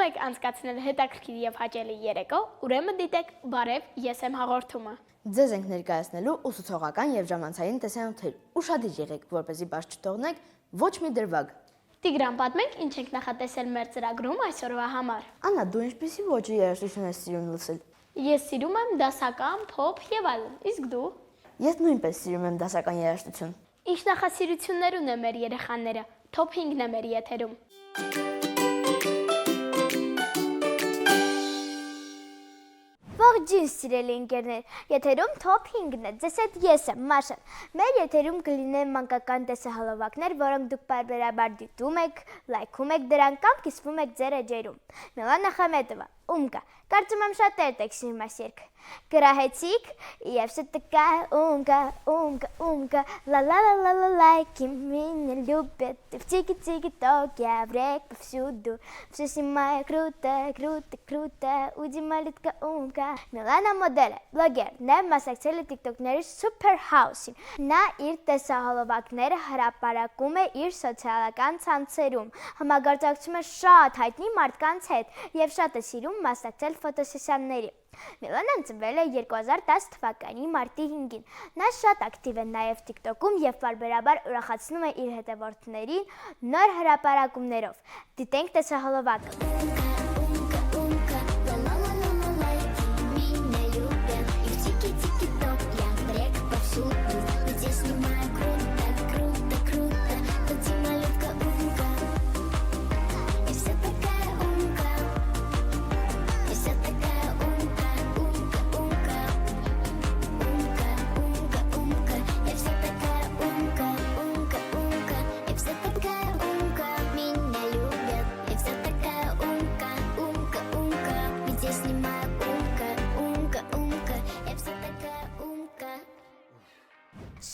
եք անցկացնել հետաքրքիր եւ հաճելի երեկո, ուրեմն դիտեք Բարև, ես եմ հաղորդումը։ Ձեզ ենք ներկայացնելու ուսուցողական եւ ժամանցային տեսանյութեր։ Ուշադիր եղեք, որպեսզի բաց չթողնեք ոչ մի դրվագ։ Տիգրան, պատմենք, ինչ ենք նախատեսել մեր ծրագրում այսօրվա համար։ Աննա, դու ինչպեսի ոճի երաժշտություն ես սիրում լսել։ Ես սիրում եմ դասական, փոփ եւ այլն, իսկ դու։ Ես նույնպես սիրում եմ դասական երաժշտություն։ Ինչ նախասիրություններ ունեն մեր երեխաները։ Top 5-ն է մեր եթերում։ Ողջույն սիրելի ընկերներ, եթերում Top 5-ն է, ձեզ հետ ես եմ, Մաշան։ Մեր եթերում կլինեն մանկական տեսահոլովակներ, որոնք դուք պարբերաբար դիտում եք, լայքում եք դրանք կամ կիսվում եք ձեր էջերում։ Միլանա Խամետովա, Ումկա, կարծում եմ շատերդ եք սիրում այս երգը։ Գրահեցիք, եւ все такая умка, умка, умка, ла-ла-ла-ла-ла, лайки меня любят, и в тики-тики-ток я в рек повсюду, все снимаю круто, круто, круто, у Дималитка умка. Միլանա մոդել է, բլոգեր, նաև մասնակցել է TikTok-ների Super House-ին։ Նա իր տեսահոլովակները հրապարակում է իր սոցիալական ցանցերում, համագործակցում է շատ հայտնի մարդկանց հետ եւ շատ է սիրում մասնակցել ֆոտոսեսիաների։ Միլանան ծնվել է 2010 թվականի մարտի 5-ին։ Նա շատ ակտիվ է նաև TikTok-ում եւ պարբերաբար ուրախացնում է իր հետևորդներին նոր հրապարակումներով։ Դիտենք տեսահոլովակը։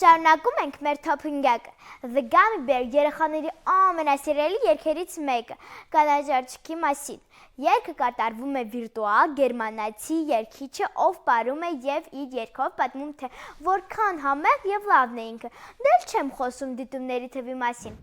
Շարունակում ենք մեր Top 5-ը։ The Gummy Bear երեխաների ամենասիրելի երգերից մեկը՝ կանաչարջուկի մասին։ Երգը կատարվում է վիրտուալ գերմանացի երգիչը, ով պարում է եւ իր երգով պատմում, թե որքան համեղ եւ լավն է ինքը։ Դեռ չեմ խոսում դիտումների թվի մասին։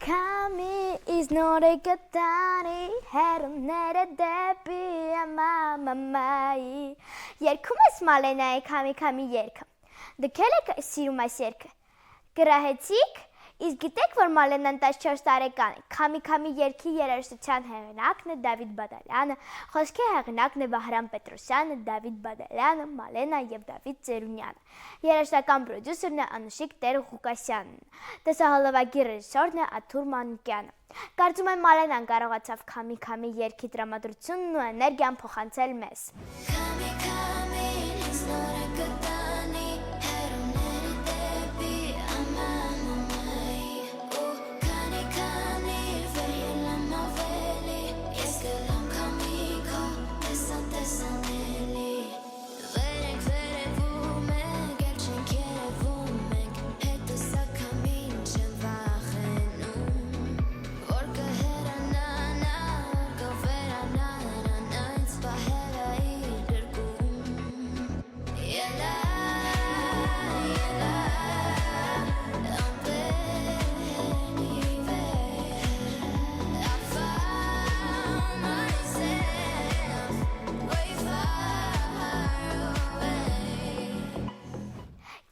Kami is not a katani, herumները դեպի ամամամայի։ Երգում ես Մալենայի Kami երգը։ Դքել եք սիրում այս երգը։ Գրահեցիք, իսկ գիտեք, որ Մալենան 14 տարեկան է։ Kami երգի երաժշտության հեղինակն է Դավիթ Բադալյանը, խոսքի հեղինակն է Վահրամ Պետրոսյանը, Դավիթ Բադալյանը, Մալենա եւ Դավիթ Ծերունյանը։ Երաժշտական պրոդյուսերն է Անուշիկ Տեր-Ղուկասյանն։ Տեսահոլովակի ռեժիսորն է Աթուր Մանուկյանը։ Կարծում եմ Մալենան կարողացավ Kami երգի տրամադրությունն ու էներգիան փոխանցել մեզ։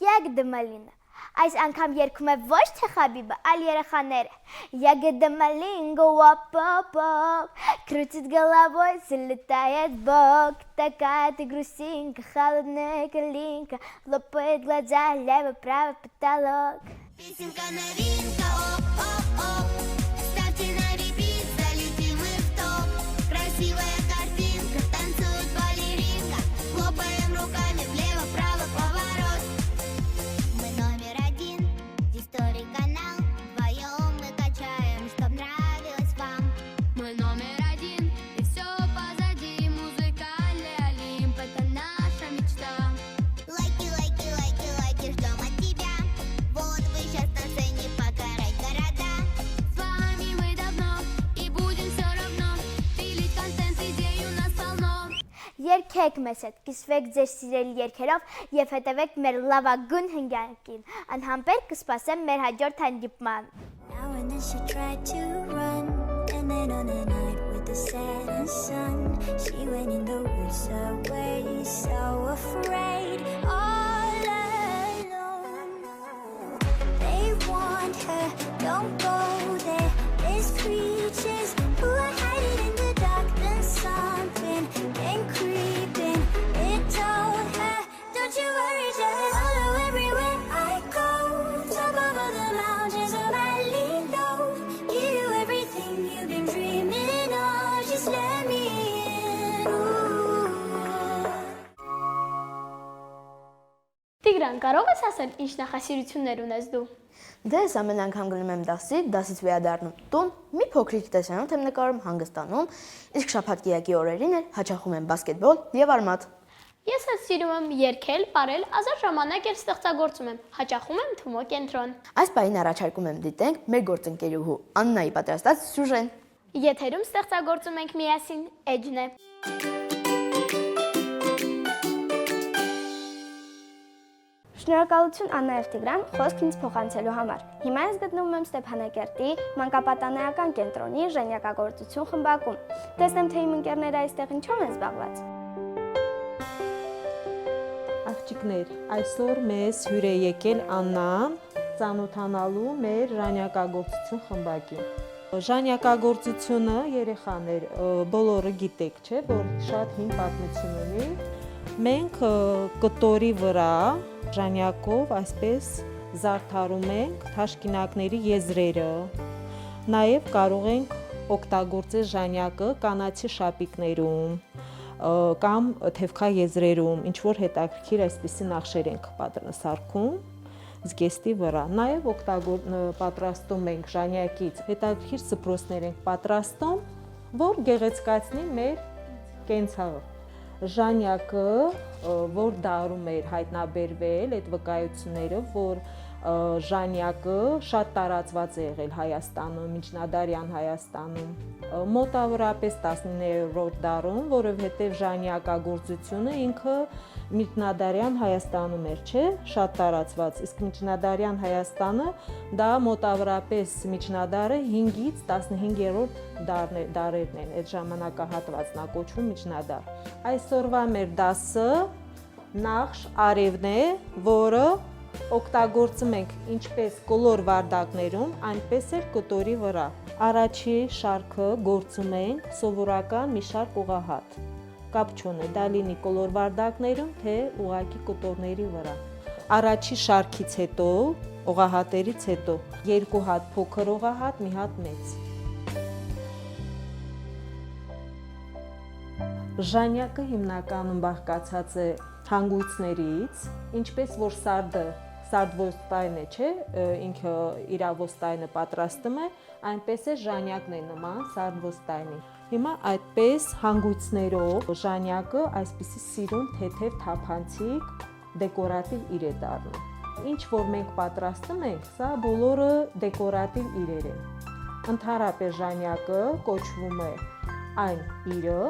Ягодամалина։ Այս անգամ երգում է ոչ թե Խաբիբը, այլ երեխաները։ Ягодамалинго вап-вап, крутит головой, залетает в бок, такая ты грустинка, холодная калинка, лопает глаза, лево-право потолок. Песенка новинка, оп-оп-оп, ставьте на репит, залетим мы в топ. Красивая картинка, танцует балеринка, хлопаем руками влево-право поворот. Мы номер 1, историй канал, вдвоем мы качаем, чтоб нравилось вам. Мы номер 1, и все по երգեք մեզ հետ, կիսվեք ձեր սիրելի երգերով եւ հետևեք մեր լավագույն հնգյակին։ Անհամբեր կսպասեմ մեր հաջորդ հանդիպման։ Now and then she tried to run, and then on a night with the setting sun, she went in the woods away, so afraid, all alone. They warned her, don't go there. There's creatures who are hiding in the dark. Then something came creeping. It told her, don't you worry, just follow everywhere I go. Top of all the mountains of valley low. Give you everything you've been dreaming of. Just let me in. Ooh. Տիգրան, կարող ես ասել ինչ նախասիրություններ ունես դու։ Դե ես ամեն անգամ գնում եմ դասից վերադառնում տուն, մի փոքրիկ տեսանյութ եմ նկարում, հանգստանում, իսկ շաբաթ-կիրակի օրերին էլ հաճախում եմ բասկետբոլ եւ արմատ։ Ես էլ սիրում եմ երգել, պարել, ազատ ժամանակ էլ ստեղծագործում եմ։ Հաճախում եմ Թումո կենտրոն։ Այս պահին առաջարկում եմ դիտենք մեր գործընկերուհու Աննայի պատրաստած սյուժեն։ Եթերում ստեղծագործում ենք միասին Էջն է։ Շնորհակալություն Աննա եւ Տիգրան խոսք ինձ փոխանցելու համար։ Հիմա ես գտնվում եմ Ստեփանակերտի մանկապատանեկան կենտրոնի ժանյակագործություն խմբակում։ Տեսնեմ, թե իմ ընկերները այստեղ ինչով են զբաղված։ Աղջիկներ, այսօր մեզ հյուր է եկել Աննան ծանոթանալու մեր ժանյակագործություն խմբակին։ Ժանյակագործությունը երեխաներ բոլորը գիտեք, չէ, որ շատ հին պատմություն ունի։ Մենք կտորի վրա ժանյակով այսպես զարդարում ենք թաշկինակների եզրերը։ Նաև կարող ենք օգտագործել ժանյակը կանացի շապիկներում կամ թևքաեզրերում, ինչ որ հետաքրքիր այսպիսի նախշեր ենք սարքում զգեստի վրա։ Նաև պատրաստում ենք ժանյակից հետաքրքիր սփռոցներ ենք պատրաստում, որ գեղեցկացնի մեր կենցաղը։ Ժանյակը, որ դարում էր հայտնաբերվել այդ վկայությունները, որ ժանյակը շատ տարածված է եղել Հայաստանում, միջնադարյան Հայաստանում, մոտավորապես 19-րդ դարում, որովհետև ժանյակագործությունը ինքը միջնադարյան Հայաստանում էր, չէ, շատ տարածված, իսկ միջնադարյան Հայաստանը դա մոտավորապես միջնադարը 5-ից 15-րդ դարերն են, այդ ժամանակահատվածն է կոչվում միջնադար։ Այսօրվա մեր դասը նախշ արևն է, որը օգտագործում ենք ինչպես կոլոր վարդակներում, այնպես էլ կտորի վրա։ Առաջի շարքը գործում ենք սովորական մի շարք ուղղահատ։ Կապ չունի, դա լինի կոլոր վարդակներում, թե ուղղակի կտորների վրա։ Առաջի շարքից հետո, ուղղահատերից հետո, 2 հատ փոքր ուղղահատ, մի հատ մեծ։ Ժանյակը հիմնականում բաղկացած է հանգույցներից, ինչպես որ սարդվոստայնը, չէ, ինքը իր ոստայնը պատրաստում է, այնպես է ժանյակն է նման սարդվոստայնի։ Հիմա այդպես հանգույցներով ժանյակը այսպիսի սիրուն թեթև թափանցիկ դեկորատիվ իր է դառնում։ Ինչ որ մենք պատրաստում ենք, սա բոլորը դեկորատիվ իրեր են։ Ընդհանրապես ժանյակը կոչվում է այն իրը,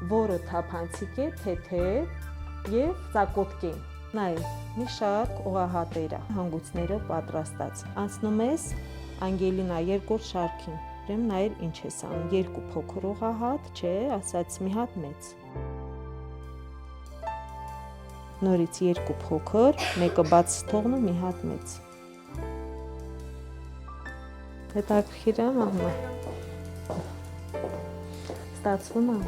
որը թափանցիկ է, թեթև եւ ծակոտկեն։ Նայ, մի շարք ուղղահատերը, հանգույցները պատրաստած։ Անցնում ես Անգելինա երկրորդ շարքին։ Ուրեմն նայել ինչ ես անում, 2 փոքր ուղղահատ, չէ, ասած մի հատ մեծ։ Նորից 2 փոքր, մեկը բաց թողնում, մի հատ մեծ։ Հետաքրքիր է, մամա։ Ստացվում է։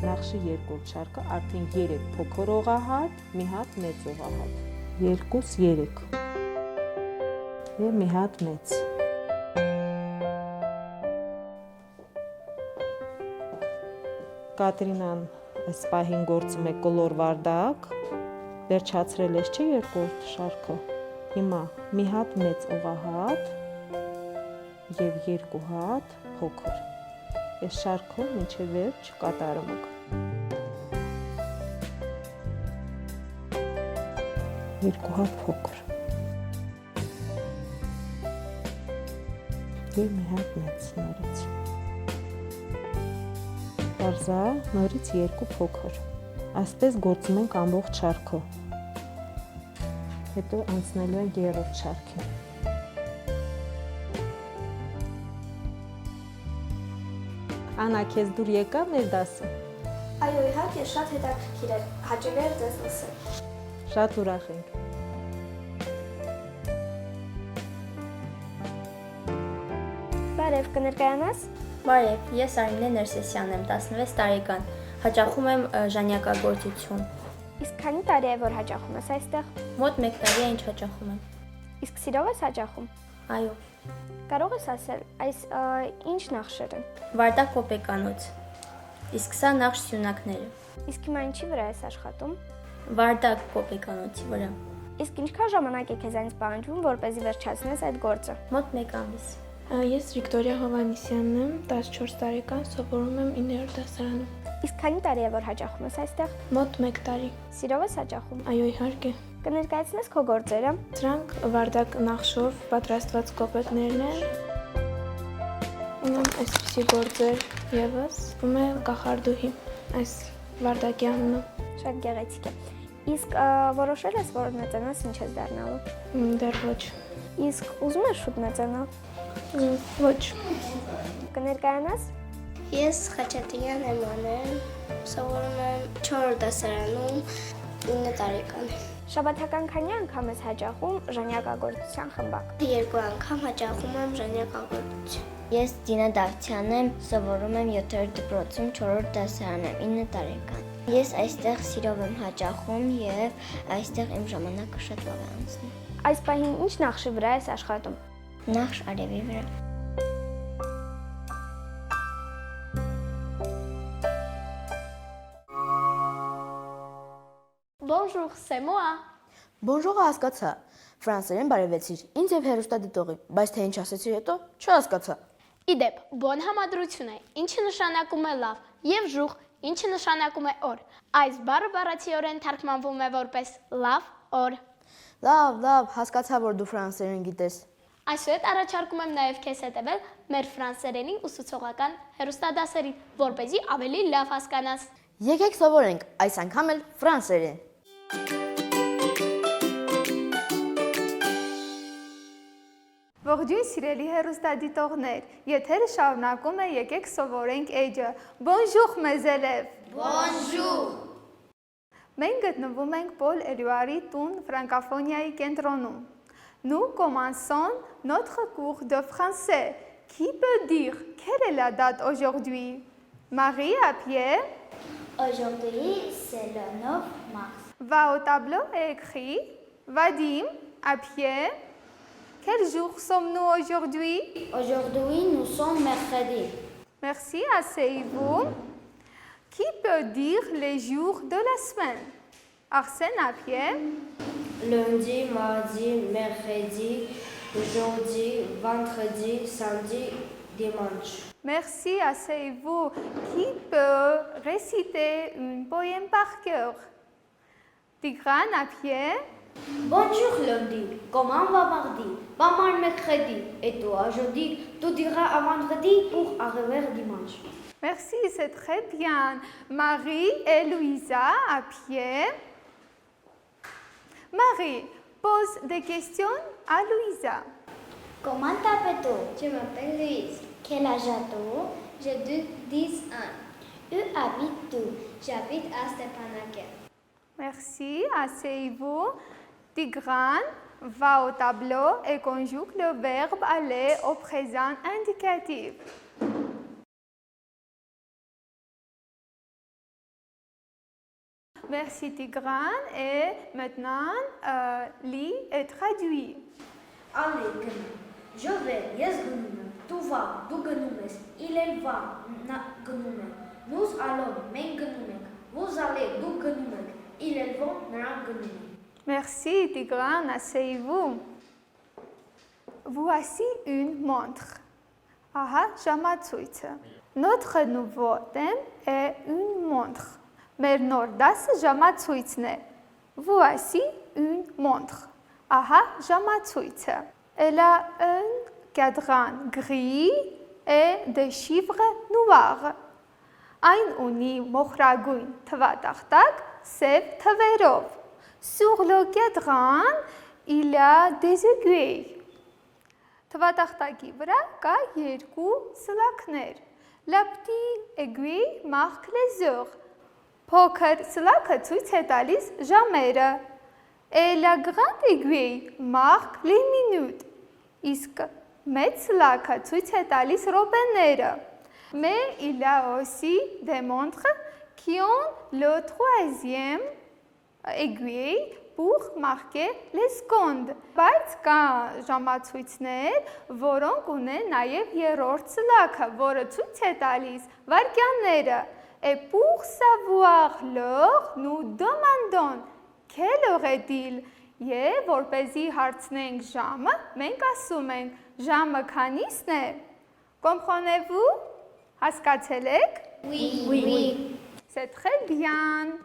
Նախշի երկրորդ շարքը արդեն 3 փոքր ուղղահատ, մի հատ մեծ ուղղահատ։ 2-3 եւ մի հատ մեծ։ Կատրինան այս պահին գործում է կոլոր վարդակ, վերջացրել ես չէ երկրորդ շարքը։ Հիմա մի հատ մեծ ուղղահատ եւ 2 հատ փոքր։ Այս շարքը մինչև վերջ կատարում եք։ 2 հատ փոքր։ Եվ մի հատ մեծ նորից։ Պարզա, նորից 2 փոքր։ Այսպես գործում ենք ամբողջ շարքը։ Հետո անցնելու ենք 3-րդ շարքին։ Անա, քեզ դուր եկավ մեր դասը։ Այո, իհարկե, շատ հետաքրքիր էր։ Հաճելի էր ձեզ լսել։ Շատ ուրախ ենք։ Բարև, կներկայանաս։ Բարև, ես Արմինե Ներսեսյանն եմ, 16 տարեկան, հաճախում եմ ժանյակագործություն։ Իսկ քանի տարի է, որ հաճախում ես այստեղ։ Մոտ 1 տարի է ինչ հաճախում եմ։ Իսկ սիրով ես հաճախում։ Այո, Կարող ես ասել, այս ինչ նախշեր են։ Վարդակ Պոպեկանոց, իսկ սա նախշ սյունակները։ Իսկ հիմա ինչի վրա ես աշխատում։ Վարդակ Պոպեկանոցի վրա, Իսկ ինչքան ժամանակ է քեզանից պահանջվում, որպեսզի վերջացնես այդ գործը։ մոտ 1 ամիս։ Ես Վիկտորիա Հովհաննիսյանն եմ, 14 տարեկան, սովորում եմ 9-րդ դասարանում։ Իսկ քանի տարի է, որ հաճախում ես այստեղ։ Մոտ 1 տարի։ Սիրով ես հաճախում։ Այո, իհարկե։ Կներկայացնես քո գործերը։ Սրանք վարդակ նախշով պատրաստված կոպետներն են։ Ունեմ այսպիսի գործեր եւս։ Ում է կախարդուհի, այս վարդակի անունը։ Շատ գեղեցիկ է։ Իսկ որոշել ես, որ մեծանաս ինչ ես դառնալու։ Դեռ ոչ։ Իսկ ուզում ես շուտ մեծանալ։ Ոչ։ Կներկայանաս։ Ես Խաչատրյան Էմանն, սովորում եմ 4-րդ դասարանում, 9 տարեկան եմ։ Շաբաթական քանի անգամ ես հաճախում ժանյակագործության խմբակ։ 2 անգամ հաճախում եմ ժանյակագործություն։ Ես Դինա Դավթյանն եմ, սովորում եմ 7-րդ դպրոցում 4-րդ դասարանում, 9 տարեկան։ Ես այստեղ սիրով եմ հաճախում եւ այստեղ իմ ժամանակը շատ լավ է անցնում։ Այս պահին ինչ նախշի վրա ես աշխատում։ Նախշ արևի վրա։ Bonjour, c'est moi։ Բոնժուրը հասկացա։ Ֆրանսերեն բարևեցիր։ Ինձ եւ հերոստադիտողի, բայց թե ինչ ասեցի հետո, չհասկացա։ Իդեպ, բոն համադրություն է, ինչը նշանակում է լավ, եւ ժուղ, ինչը նշանակում է օր։ Այս բառը բառացիորեն թարգմանվում է որպես լավ օր։ Լավ, հասկացա, որ դու ֆրանսերեն գիտես։ Այսուհետ առաջարկում եմ նաև քեզ հետևել մեր ֆրանսերենի ուսուցողական հեռուստադասերին, որպեսզի ավելի լավ հասկանաս։ Եկեք սովորենք, այս անգամ էլ ֆրանսերեն։ Ողջույն սիրելի հեռուստադիտողներ, եթերը շարունակում է եկեք սովորենք էջը։ Bonjour mes élèves։ Bonjour։ Մենք գտնվում ենք Պոլ Էլյուարի տուն ֆրանկոֆոնիայի կենտրոնում։ Nous commençons notre cours de français. Qui peut dire quelle est la date aujourd'hui? Marie à pied Aujourd'hui, c'est le 9 mars. va au tableau et écrit. Vadim à pied. Quel jour sommes-nous aujourd'hui? Aujourd'hui, nous sommes mercredi. Merci, asseyez-vous. Qui peut dire les jours de la semaine? Arsène à pied. Lundi, mardi, mercredi, jeudi, vendredi, samedi, dimanche. Merci, asseyez-vous. Qui peut réciter un poème par cœur? Tigrane à pied. Bonjour lundi, comment va mardi? Pas mal mercredi. Et toi, jeudi, tu diras à vendredi pour arriver dimanche. Merci, c'est très bien. Marie et Louisa à pied. Marie, pose des questions à Louisa. Comment t'appelles-tu? Je m'appelle Louise. Quel âge as-tu? J'ai 10 ans. Où habites-tu? J'habite à Stepanakert. Merci, asseyez-vous. Tigrane va au tableau et conjugue le verbe aller au présent indicatif. Merci Tigrane et maintenant lis et traduis. Allez, je vais, yes gânume. Tu vas, tu gânumes. Il va, na gânume. Nous allons, men gânume. Vous allez, tu gânume. Ils vont, na gânume. Merci Tigrane, asseyez-vous. Voici une montre. Aha, ժամացույցը. Notre nouveau thème est une montre. Մեր նոր դասը ժամացույցն է։ Voici une montre. Aha, ժամացույցը. Elle a un cadran gris et des chiffres noirs. Այն ունի մոխրագույն թվատախտակ սև թվերով։ Sur le cadran, il y a des aiguilles. Թվատախտակի վրա կա երկու սլաքներ։ La petite aiguille marque les heures. Փոքր սլաքը ցույց է տալիս ժամերը։ Et la grande aiguille marque les minutes. Իսկ մեծ սլաքը ցույց է տալիս րոպեները։ Mais il y a aussi des montres qui ont le troisième aiguille pour marquer les secondes. Բայց կա ժամացույցներ, որոնք ունեն նաև երրորդ սլաքը, որը ցույց է տալիս վայրկյանները։ Et pour savoir l'heure, nous demandons quelle heure est-il? Եվ որպեսզի հարցնենք ժամը, մենք ասում ենք ժամը քանիսն է։ Comprenez-vous? Հասկացել եք? Oui. C'est très bien.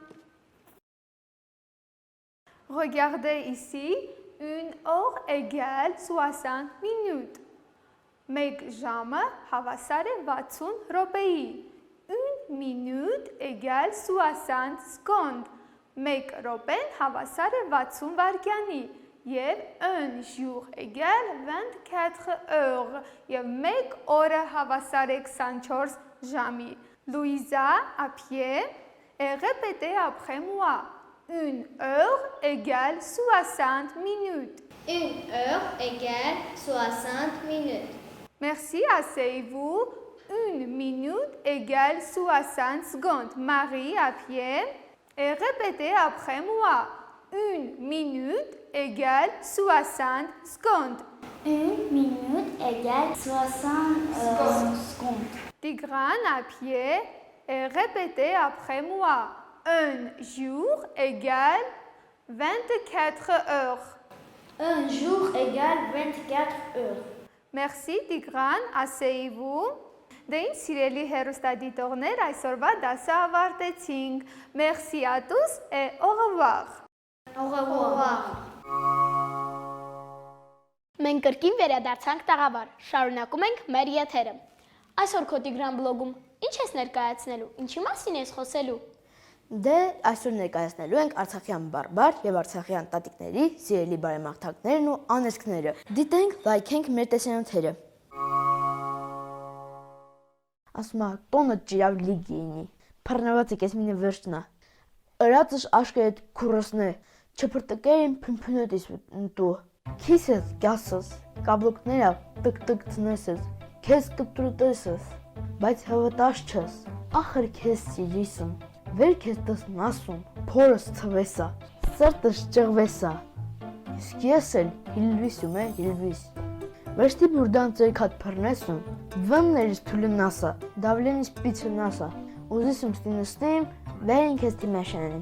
Regardez ici, une heure égale 60 minutes. Մեկ ժամը հավասար է 60 րոպեի։ Une minute égale 60 secondes. Մեկ րոպեն հավասար է 60 վայրկյանի եւ un jour égale 24 heures եւ մեկ օրը հավասար է 24 ժամի։ Louisa à pied et répétez après moi. Une heure égale 60 minutes. Une heure égale 60 minutes. Merci, asseyez-vous. Une minute égale 60 secondes. Marie à pied et répétez après moi. Une minute égale 60 secondes. Une minute égale 60 secondes. Tigrane à pied et répétez après moi. Un jour égale 24 heures. Un jour égale 24 heures. Merci Tigrane, asseyez-vous. Դե սիրելի հեռուստադիտողներ, այսօրվա դասը ավարտեցինք։ Merci à tous et au revoir. Au revoir. Մենք կրկին վերադարձանք տաղավար, շարունակում ենք մեր եթերը։ Այսօր քո Տիգրան բլոգում ինչ ես ներկայացնելու, ինչի մասին ես խոսելու։ Դե այսօր ներկայացնելու ենք արցախյան բարբար եւ արցախյան տատիկների սիրելի բարեմաղթակներն ու անեծքները։ Դիտենք, լայքենք մեր տեսանյութերը։ Ասում է, տոնը ջրավ լիգինի, փռնված եք ես մինը վերջնա, ըրածշ աշկերետ կուրոսնե, չպրտկերին պնպնոտ ես տու, քիսես գասս, կաբլոկները տկ-տկ ծնեսես, քեզ կտրուտեսես, բայց հավատաշ չես, ախր քեզ սիրիսն, վեր քեզ տսն ասում, փորս ծվեսա, սրտս ճղվեսա, իսկ ես էլ հիլվիսում է հիլվիս, Վեշտի բուրդան ծերքատ պրնեսում, վններից թուլնասա, դավլենից պիցնասա, ուզիսում ստինստիմ, վերին քեզ տիմեշենիմ։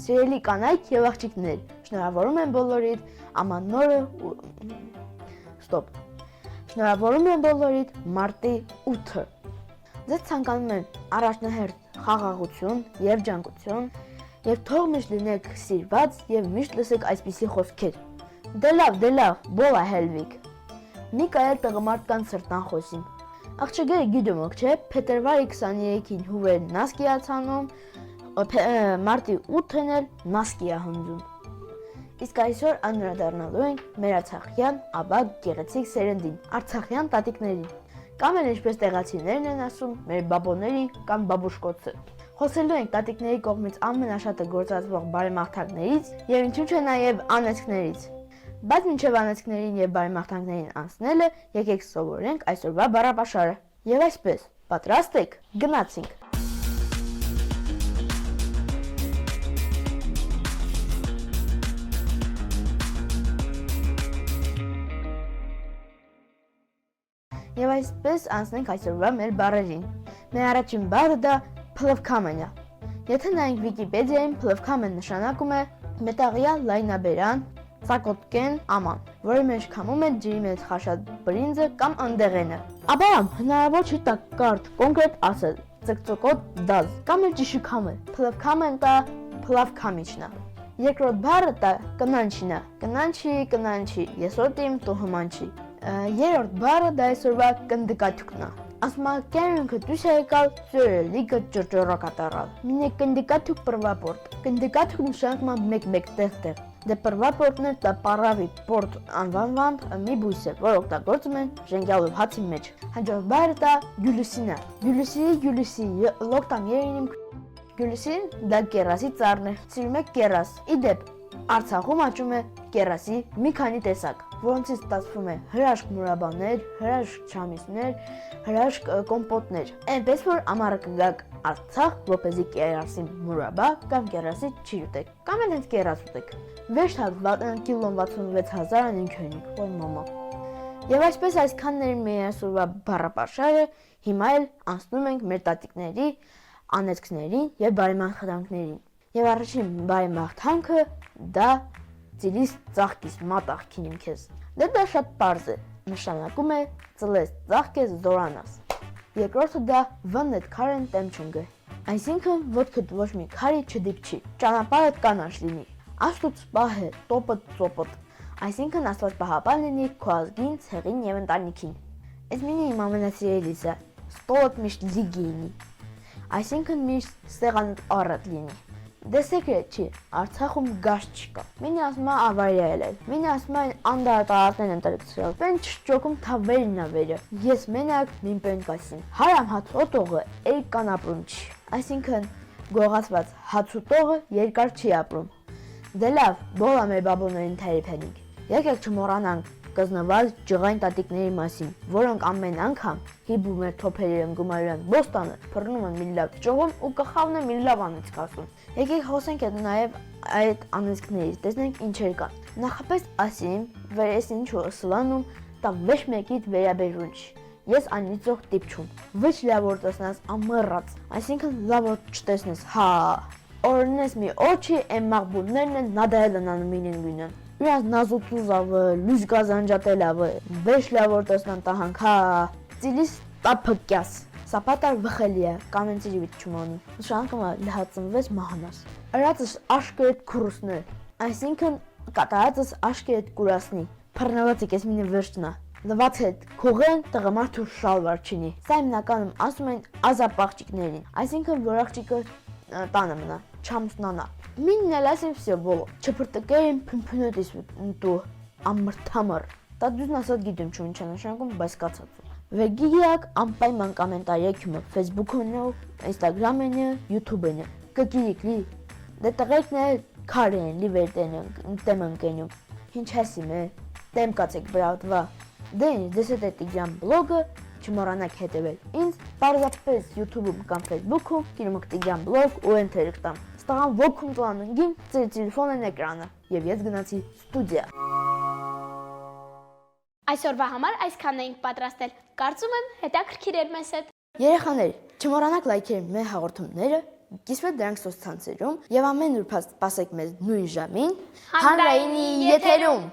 Սիրելի կանայք և աղջիկներ, շնորհավորում եմ բոլորիդ ամանորը Շնորհավորում եմ բոլորիդ մարտի 8-ը։ Ձեզ ցանկանում եմ առաջնահերթ խաղաղություն և ջանկություն, և թող միշտ լինեք սիրված և միշտ լսեք այսպիսի խոսքեր։ Դե լավ, բոլա հելվիկ։ Մի կայել տղմարդկան սրտան խոսին։ Աղջիկները գիտում եք, չէ, փետրվարի 23-ին հուվերն նասկի է ցանում, մարտի 8-ն էլ նասկի է հնձում։ Իսկ այսօր անդրադառնալու ենք մեր արցախյան ավագ գեղեցիկ սերնդին, արցախյան տատիկներին, կամ էլ ինչպես տեղացիներն են ասում, մեր բաբոների կամ բաբուշկոցը։ Խոսելու ենք տատիկների կողմից ամենաշատը գործածվող բարեմաղթակներից եւ ինչու՞ չէ նաեւ անեծքներից։ Բայց մինչև անեծքներին և բարեմաղթանքներին անցնելը, եկեք սովորենք այսօրվա բառապաշարը։ Եվ այսպես, պատրաստ եք, գնացինք։ Եվ այսպես անցնենք այսօրվա մեր բառերին։ Մեր առաջին բառը դա փլվքամեն է։ Եթե նայենք Վիկիպեդիային, փլվքամեն նշանակում է մետաղյա լայնաբերան, Ծակոտկեն աման, որի մեջ քամում է ջրի մեջ խաշած բրինձը կամ ընդեղենը։ Ապա հնարավոր չի տակ կարդ կոնկրետ ասել, ծկծկոտ դազ, կամ էլ ճիշի քամել, փլվքամեն տա փլավքամիչնա։ Երկրորդ բառը տա կնանչինա, կնանչի, եսոտիմ տու հմանչի։ Երրորդ բառը դա այսօրվա կնդկատյուկնա, Ասма կերունքը դուս է եկալ ծորը լիգը ճրջորա կատարալ։ Մինե կնդիկաթուկ պրվապորտ, կնդիկաթուկ նշանակման մեկ տեղ։ Դե պրվապորտներ դա պարավի պորտ անվանվամբ մի բույս է, որ օգտագործում են ժենգյալով հացի մեջ։ Հաջորդ բայրը դա գյուլուսին է։ Գյուլուսի լոկտամ երինիմ գյուլուսին դա կերասի ծառն է։ Սիրում է կերաս։ Իդեպ Արցախում աճում է կերասի մի քանի տեսակ, որոնցից ստացվում է հրաշք մուրաբաներ, հրաշք չամիսներ, հրաշք կոմպոտներ։ Այնպես որ ամառը կգաք Արցախ, որպեսզի կերասի մուրաբա կամ կերասի չի ուտեք, կամ էլ հենց կերաս ուտեք։ Վերջնալ կիլոն 66500 որ մամա։ Եվ այսպես այսքանների մեր այսօրվա բառապաշարը, հիմա էլ անցնում ենք մեր տատիկների, անեծքներին եւ բարեմաղթանքներին։ Եվ առաջին բարեմաղթանքը դա ծիլիս ծաղկիս մատաղքին իմ քեզ։ Դա շատ պարզ է, նշանակում է ծլես ծաղկես զորանաս։ Երկրորդը դա վնետ քարեն տեմչունգը, այսինքն ոտքդ ոչ մի քարի չդիպչի, ճանապարհդ կանաչ լինի, աստուծո պահե տոպտ ծոպտ, այսինքն աստված պահապան լինի քո ազգին, ցեղին եւ ընտանիքին։ Այս մինը իմ ամենասիրելիս է, ստոլդ միշտ լիգի լինի, այսինքն միշտ սեղանդ առատ լինի։ Դե սեկրետ չի, Արցախում գազ չկա։ Մինի ասում է ավարիա ելել, մինի ասում է անդարտարատեն են տրկցրել, պեն չճոքում թավերին ավերը, ես մենակ մին պեն կասին, հարամ հաց ոտողը էրկան ապրում չի, այսինքն գողացված հաց ուտողը երկար չի ապրում։ Դե լավ, բոլա մեր բաբոներին թերիփենիք, եկեք չմոռանանք կզնված ջղային տատիկների մասին, որոնք ամեն անգամ հիբում էր թոփերի գումարյան բոստանը, փռնում են մի լավ ճողում ու կխավն է մի լավ անեցք ասում։ Եկեք խոսենք նաև այդ անեցքներից, տեսնենք ինչեր կան։ Նախապես ասիմ, վեր ես ինչու սլանում, տա վեշ մեկիդ վերաբերուն չի։ Ես անիծող տիպչում, վեշ լավ որ տեսնաս ամռած, այսինքն լավ որ չտեսնես, հա։ Օրնես մի օչի են մաղբուններն են նադայելն անումին գույնն։ Իրանց նազուտուզավը, լույս գազանջատելավը, վեշ լավ որ տեսնան տահանք, հա, ծիլիս տապկյաս, սապատար վխելի է, կամենցիրի վիտ չումանում, նշանակում է լհացնվես մահանաս։ Արածս աշկերետ քուրուսներ, այսինքն կատարածս աշկերետ կուրասնի, պռնավացիկ ես մինը վերջնա, լված հետ քողեն տղամարդու շալվար չինի, սա հիմնականում ասում են ազապաղճիկներին, այսինքն որ աղջիկը տանը մնա, չամուսնանա։ Մինն էլ ասեմ վсё բոլո, չփրտկերին փնփնոտիս տու ամրթամր, դա դուզն ասած գիտեմ չու ինչ է նշանակում, բայց կացածում։ Վեգիակ անպայման կոմենտարիակյումը Facebook-ը, Instagram-ը, YouTube-ը, կգիրիկլի, դե տղերքն էլ քար են, լիվերտեն տեմ ընկենում, ինչ հասիմ է, տեմ կացեք բրավդվա, դե ինչ, դեսետ է տիգյան բլոգը, չմոռանաք հետևել ինձ, պարզապես YouTube-ում կամ Facebook-ում, կիրում ակտիգյան բլոգ ու ընթերք տամ, ստաղան ոգում տլան ընգին, ծիր տիլիֆոնեն էկրանը, և ես գնացի ստուդիա։ Այսօրվա համար այսքանն էինք պատրաստել, կարծում եմ հետաքրքիր էր մեզ հետ։ Երեխաներ, չմոռանաք լայքել մեր հաղորդումները, կիսվեք դրանք սոցցանցերում և ամեն ուր սպասեք մեզ նույն ժամին, հանրայինի եթերում։